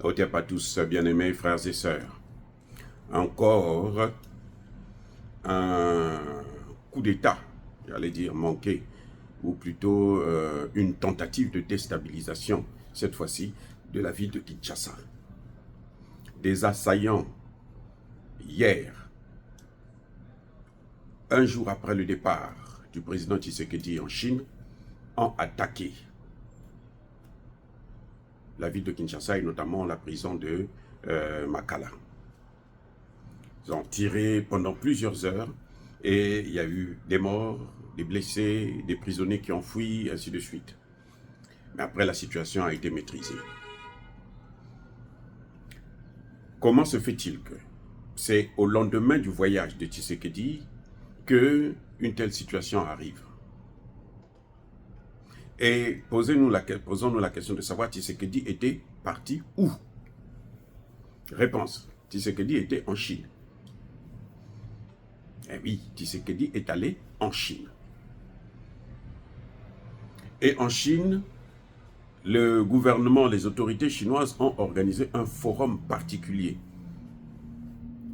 Otep à tous, bien-aimés frères et sœurs. Encore un coup d'État, j'allais dire manqué, ou plutôt une tentative de déstabilisation, cette fois-ci, de la ville de Kinshasa. Des assaillants, hier, un jour après le départ du président Tshisekedi en Chine, ont attaqué la ville de Kinshasa et notamment la prison de Makala. Ils ont tiré pendant plusieurs heures et il y a eu des morts, des blessés, des prisonniers qui ont fui, ainsi de suite. Mais après, la situation a été maîtrisée. Comment se fait-il que c'est au lendemain du voyage de Tshisekedi qu'une telle situation arrive? Et posons-nous la question de savoir Tshisekedi était parti où? Réponse, Tshisekedi était en Chine. Eh oui, Tshisekedi est allé en Chine. Et en Chine, le gouvernement, les autorités chinoises ont organisé un forum particulier,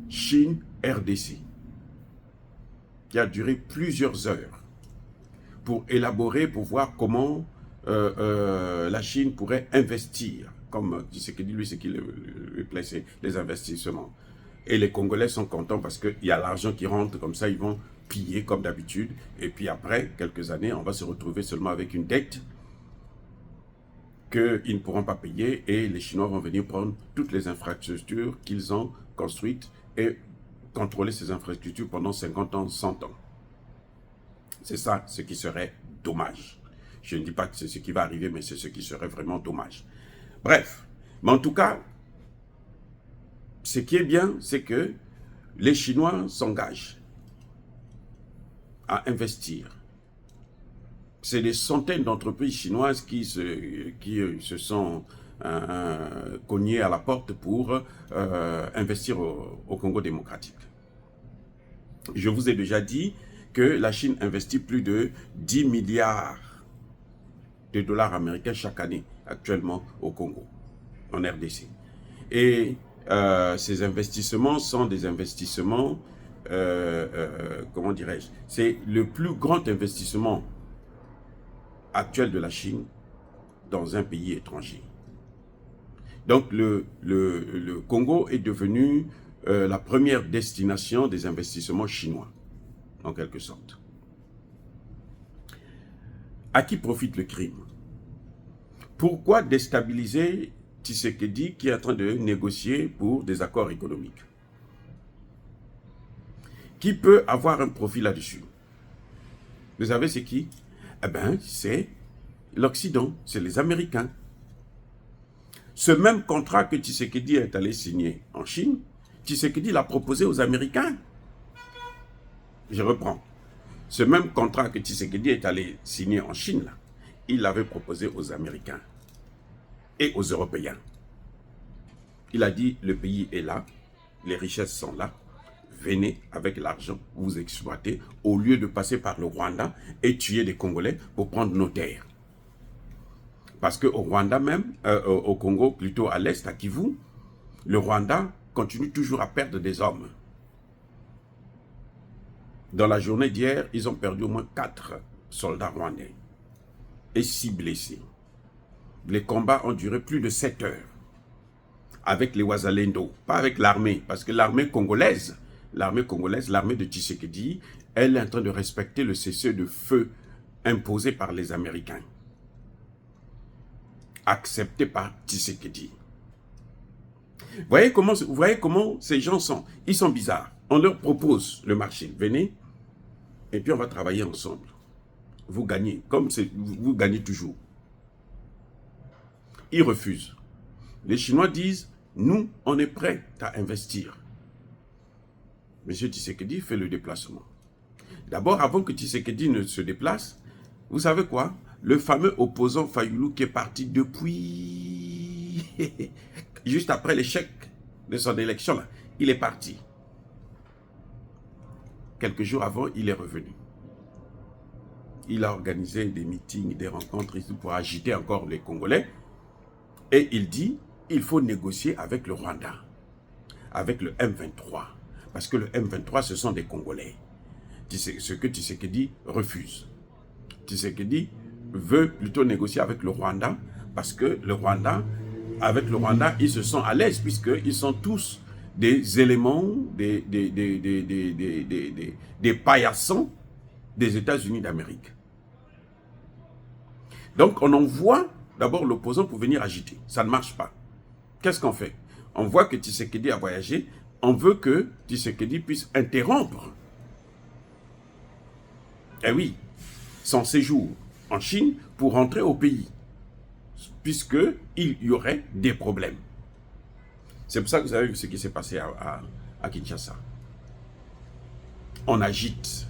Chine-RDC, qui a duré plusieurs heures pour élaborer, pour voir comment la Chine pourrait investir, comme Tshisekedi, lui, c'est qu'il lui plaisait, les investissements. Et les Congolais sont contents parce qu'il y a l'argent qui rentre, comme ça ils vont piller comme d'habitude. Et puis après quelques années, on va se retrouver seulement avec une dette qu'ils ne pourront pas payer et les Chinois vont venir prendre toutes les infrastructures qu'ils ont construites et contrôler ces infrastructures pendant 50 ans, 100 ans. C'est ça ce qui serait dommage. Je ne dis pas que c'est ce qui va arriver, mais c'est ce qui serait vraiment dommage. Bref, mais en tout cas, ce qui est bien, c'est que les Chinois s'engagent à investir. C'est des centaines d'entreprises chinoises qui se sont cognées à la porte pour investir au Congo démocratique. Je vous ai déjà dit que la Chine investit plus de 10 milliards de dollars américains chaque année actuellement au Congo, en RDC. Et ces investissements sont des investissements, comment dirais-je, c'est le plus grand investissement actuel de la Chine dans un pays étranger. Donc le Congo est devenu la première destination des investissements chinois, en quelque sorte. À qui profite le crime? Pourquoi déstabiliser Tshisekedi qui est en train de négocier pour des accords économiques? Qui peut avoir un profit là-dessus? Vous savez c'est qui? Eh bien, c'est l'Occident, c'est les Américains. Ce même contrat que Tshisekedi est allé signer en Chine, Tshisekedi l'a proposé aux Américains. Je reprends. Ce même contrat que Tshisekedi est allé signer en Chine, là, il l'avait proposé aux Américains et aux Européens. Il a dit, le pays est là, les richesses sont là, venez avec l'argent, vous exploitez, au lieu de passer par le Rwanda et tuer des Congolais pour prendre nos terres. Parce qu'au Rwanda même, au Congo, plutôt à l'est, à Kivu, le Rwanda continue toujours à perdre des hommes. Dans la journée d'hier, ils ont perdu au moins 4 soldats rwandais et 6 blessés. Les combats ont duré plus de 7 heures avec les Wazalendo, pas avec l'armée, parce que l'armée congolaise, l'armée de Tshisekedi, elle est en train de respecter le cessez-le-feu imposé par les Américains, accepté par Tshisekedi. Vous voyez comment ces gens sont? Ils sont bizarres. On leur propose le marché, venez, et puis on va travailler ensemble. Vous gagnez, comme vous gagnez toujours. Ils refusent. Les Chinois disent, nous, on est prêts à investir. M. Tshisekedi fait le déplacement. D'abord, avant que Tshisekedi ne se déplace, vous savez quoi? Le fameux opposant Fayulu qui est parti depuis... juste après l'échec de son élection, là, il est parti. Quelques jours avant, il est revenu. Il a organisé des meetings, des rencontres pour agiter encore les Congolais. Et il dit, il faut négocier avec le Rwanda, avec le M23. Parce que le M23, ce sont des Congolais. Ce que Tshisekedi refuse. Tshisekedi veut plutôt négocier avec le Rwanda, parce que le Rwanda, avec le Rwanda, ils se sentent à l'aise, puisqu'ils sont tous des éléments, des paillassons des États-Unis d'Amérique. Donc on envoie d'abord l'opposant pour venir agiter. Ça ne marche pas. Qu'est-ce qu'on fait? On voit que Tshisekedi a voyagé, on veut que Tshisekedi puisse interrompre, eh oui, son séjour en Chine pour rentrer au pays, puisqu'il y aurait des problèmes. C'est pour ça que vous avez vu ce qui s'est passé à Kinshasa. On agite.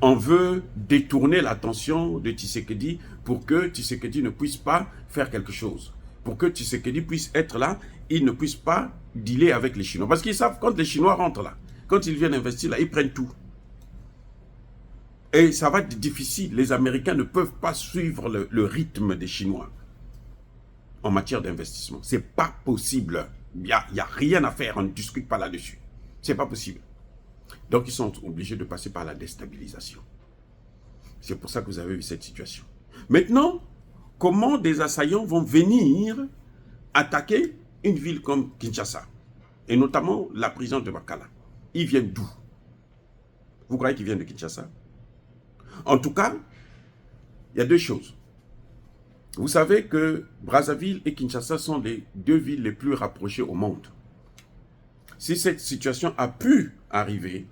On veut détourner l'attention de Tshisekedi pour que Tshisekedi ne puisse pas faire quelque chose. Pour que Tshisekedi puisse être là, il ne puisse pas dealer avec les Chinois. Parce qu'ils savent quand les Chinois rentrent là, quand ils viennent investir là, ils prennent tout. Et ça va être difficile. Les Américains ne peuvent pas suivre le rythme des Chinois en matière d'investissement. C'est pas possible. Il n'y a rien à faire, on ne discute pas là-dessus. C'est pas possible. Donc ils sont obligés de passer par la déstabilisation. C'est pour ça que vous avez eu cette situation. Maintenant, comment des assaillants vont venir attaquer une ville comme Kinshasa, et notamment la prison de Makala? Ils viennent d'où? Vous croyez qu'ils viennent de Kinshasa? En tout cas, il y a deux choses. Vous savez que Brazzaville et Kinshasa sont les deux villes les plus rapprochées au monde. Si cette situation a pu arriver,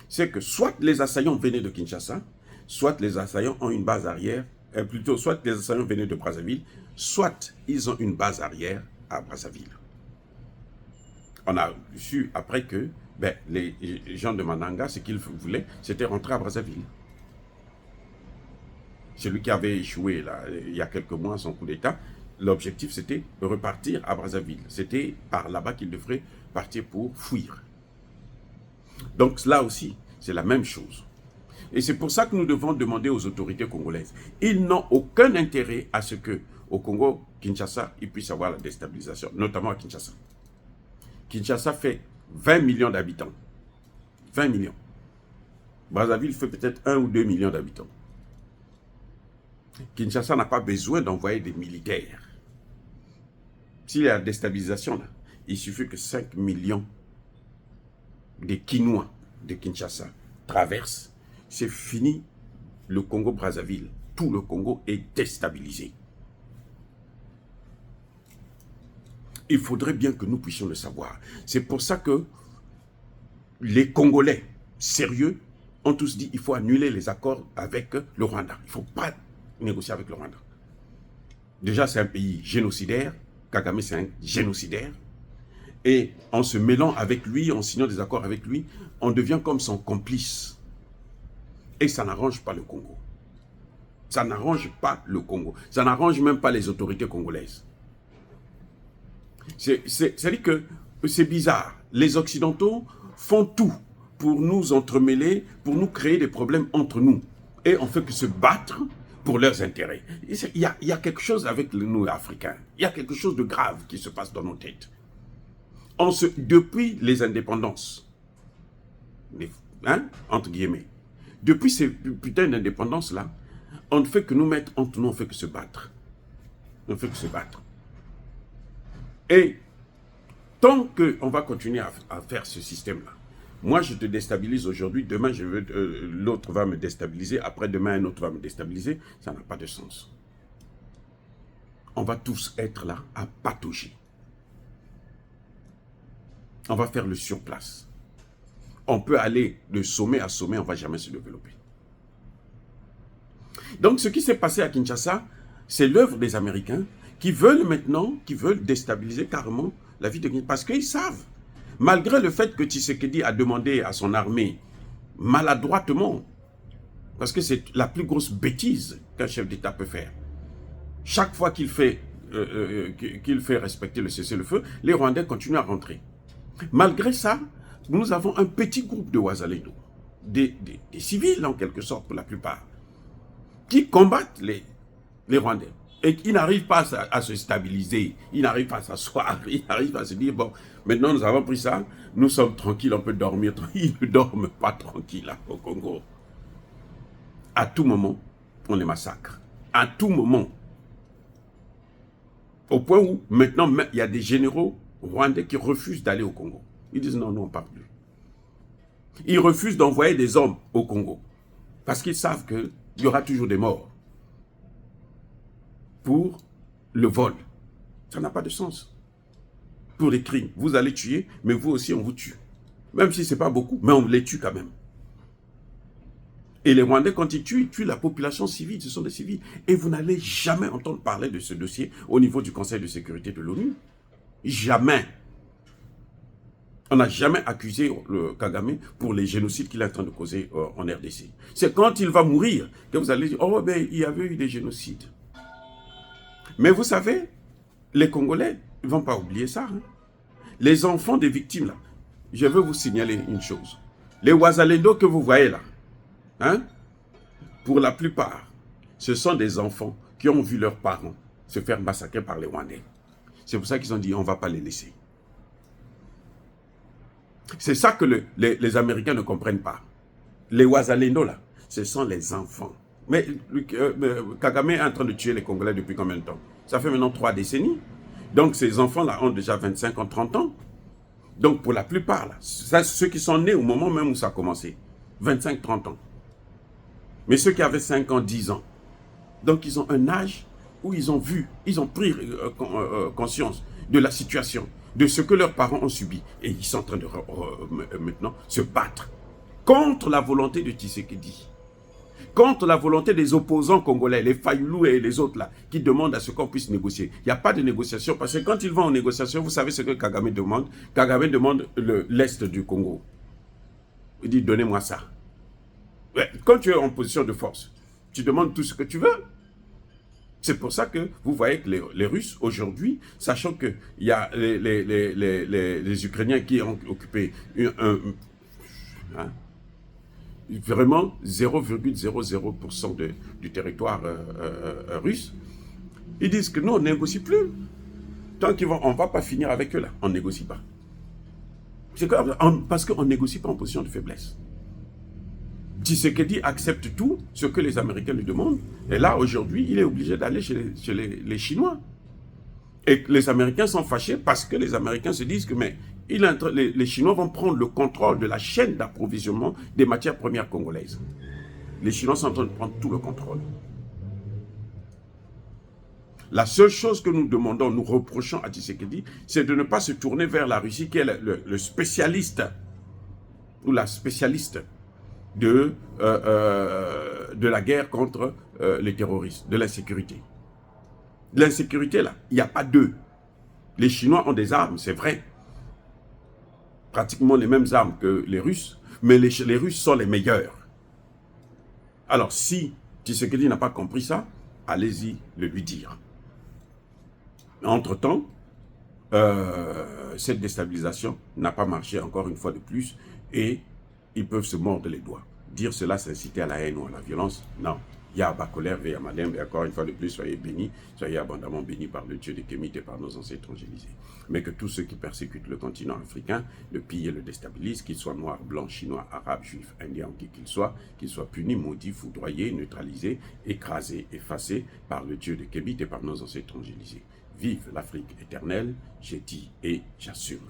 c'est que soit les assaillants venaient de Kinshasa, soit les assaillants ont une base arrière, plutôt soit les assaillants venaient de Brazzaville, soit ils ont une base arrière à Brazzaville. On a su après que les gens de Mananga, ce qu'ils voulaient, c'était rentrer à Brazzaville. Celui qui avait échoué là, il y a quelques mois son coup d'État, l'objectif c'était de repartir à Brazzaville. C'était par là-bas qu'il devrait partir pour fuir. Donc là aussi, c'est la même chose. Et c'est pour ça que nous devons demander aux autorités congolaises. Ils n'ont aucun intérêt à ce que au Congo, Kinshasa, il puisse avoir la déstabilisation, notamment à Kinshasa. Kinshasa fait 20 millions d'habitants. 20 millions. Brazzaville fait peut-être 1 ou 2 millions d'habitants. Kinshasa n'a pas besoin d'envoyer des militaires. S'il y a la déstabilisation, là, il suffit que 5 millions de Kinois de Kinshasa traversent. C'est fini le Congo-Brazzaville. Tout le Congo est déstabilisé. Il faudrait bien que nous puissions le savoir. C'est pour ça que les Congolais sérieux ont tous dit qu'il faut annuler les accords avec le Rwanda. Il ne faut pas négocier avec le Rwanda. Déjà, c'est un pays génocidaire. Kagame, c'est un génocidaire. Et en se mêlant avec lui, en signant des accords avec lui, on devient comme son complice. Et ça n'arrange pas le Congo. Ça n'arrange pas le Congo. Ça n'arrange même pas les autorités congolaises. C'est-à-dire que c'est bizarre. Les Occidentaux font tout pour nous entremêler, pour nous créer des problèmes entre nous. Et on fait que se battre pour leurs intérêts. Il y a quelque chose avec nous, Africains. Il y a quelque chose de grave qui se passe dans nos têtes. Depuis les indépendances, entre guillemets, depuis ces putains d'indépendances-là, on ne fait que nous mettre entre nous, on ne fait que se battre. On ne fait que se battre. Et tant qu'on va continuer à faire ce système-là, moi je te déstabilise aujourd'hui, demain l'autre va me déstabiliser, après-demain un autre va me déstabiliser, ça n'a pas de sens. On va tous être là à patauger. On va faire le surplace. On peut aller de sommet à sommet, on ne va jamais se développer. Donc ce qui s'est passé à Kinshasa, c'est l'œuvre des Américains qui veulent maintenant, qui veulent déstabiliser carrément la vie de Kinshasa. Parce qu'ils savent, malgré le fait que Tshisekedi a demandé à son armée, maladroitement, parce que c'est la plus grosse bêtise qu'un chef d'État peut faire. Chaque fois qu'il fait respecter le cessez-le-feu, les Rwandais continuent à rentrer. Malgré ça, nous avons un petit groupe de Wazalendo, des civils en quelque sorte pour la plupart, qui combattent les Rwandais. et qui n'arrivent pas à se stabiliser, ils n'arrivent pas à s'asseoir, ils n'arrivent pas à se dire, bon, maintenant nous avons pris ça, nous sommes tranquilles, on peut dormir. Ils ne dorment pas tranquilles là, au Congo. À tout moment, on les massacre. À tout moment. Au point où, maintenant, il y a des généraux rwandais qui refusent d'aller au Congo. Ils disent, non, on ne part plus. Ils refusent d'envoyer des hommes au Congo. Parce qu'ils savent qu'il y aura toujours des morts. Pour le vol. Ça n'a pas de sens. Pour les crimes. Vous allez tuer, mais vous aussi, on vous tue. Même si ce n'est pas beaucoup, mais on les tue quand même. Et les Rwandais, quand ils tuent la population civile, ce sont des civils. Et vous n'allez jamais entendre parler de ce dossier au niveau du Conseil de sécurité de l'ONU. Jamais. On n'a jamais accusé le Kagame pour les génocides qu'il est en train de causer en RDC. C'est quand il va mourir que vous allez dire, oh ben, il y avait eu des génocides. Mais vous savez, les Congolais ne vont pas oublier ça. Hein. Les enfants des victimes, là, je veux vous signaler une chose. Les Wazalendo que vous voyez là, hein, pour la plupart, ce sont des enfants qui ont vu leurs parents se faire massacrer par les Rwandais. C'est pour ça qu'ils ont dit, on ne va pas les laisser. C'est ça que les Américains ne comprennent pas. Les Wazalendo, là, ce sont les enfants. Mais Kagame est en train de tuer les Congolais depuis combien de temps? Ça fait maintenant 3 décennies. Donc ces enfants-là ont déjà 25 ans, 30 ans. Donc pour la plupart, là, ceux qui sont nés au moment même où ça a commencé, 25, 30 ans. Mais ceux qui avaient 5 ans, 10 ans, donc ils ont un âge où ils ont vu, ils ont pris conscience de la situation, de ce que leurs parents ont subi. Et ils sont en train de maintenant se battre contre la volonté de Tshisekedi. Contre la volonté des opposants congolais, les Fayoulou et les autres là, qui demandent à ce qu'on puisse négocier. Il n'y a pas de négociation, parce que quand ils vont en négociation, vous savez ce que Kagame demande? Kagame demande l'Est du Congo. Il dit, donnez-moi ça. Quand tu es en position de force, tu demandes tout ce que tu veux. C'est pour ça que vous voyez que les Russes, aujourd'hui, sachant qu'il y a les Ukrainiens qui ont occupé vraiment 0,00% du territoire russe, ils disent que non, on ne négocie plus. Tant on ne va pas finir avec eux là, on ne négocie pas. Parce qu'on ne négocie pas en position de faiblesse. Tshisekedi accepte tout ce que les Américains lui demandent. Et là, aujourd'hui, il est obligé d'aller chez les Chinois. Et les Américains sont fâchés parce que les Américains se disent que les Chinois vont prendre le contrôle de la chaîne d'approvisionnement des matières premières congolaises. Les Chinois sont en train de prendre tout le contrôle. La seule chose que nous demandons, nous reprochons à Tshisekedi, c'est de ne pas se tourner vers la Russie qui est le spécialiste ou la spécialiste de la guerre contre les terroristes, de l'insécurité. L'insécurité, là, il n'y a pas d'eux. Les Chinois ont des armes, c'est vrai. Pratiquement les mêmes armes que les Russes, mais les Russes sont les meilleurs. Alors, si Tshisekedi n'a pas compris ça, allez-y le lui dire. Entre-temps, cette déstabilisation n'a pas marché encore une fois de plus et ils peuvent se mordre les doigts. Dire cela, c'est inciter à la haine ou à la violence. Non. Yahba colère, Veya Madem, et encore une fois de plus, soyez bénis, soyez abondamment bénis par le Dieu des Kémites et par nos ancêtres évangélisés. Mais que tous ceux qui persécutent le continent africain, le pillent et le déstabilisent, qu'ils soient noirs, blancs, chinois, arabes, juifs, indiens, qui qu'ils soient punis, maudits, foudroyés, neutralisés, écrasés, effacés par le Dieu des Kémites et par nos ancêtres évangélisés. Vive l'Afrique éternelle, j'ai dit et j'assume.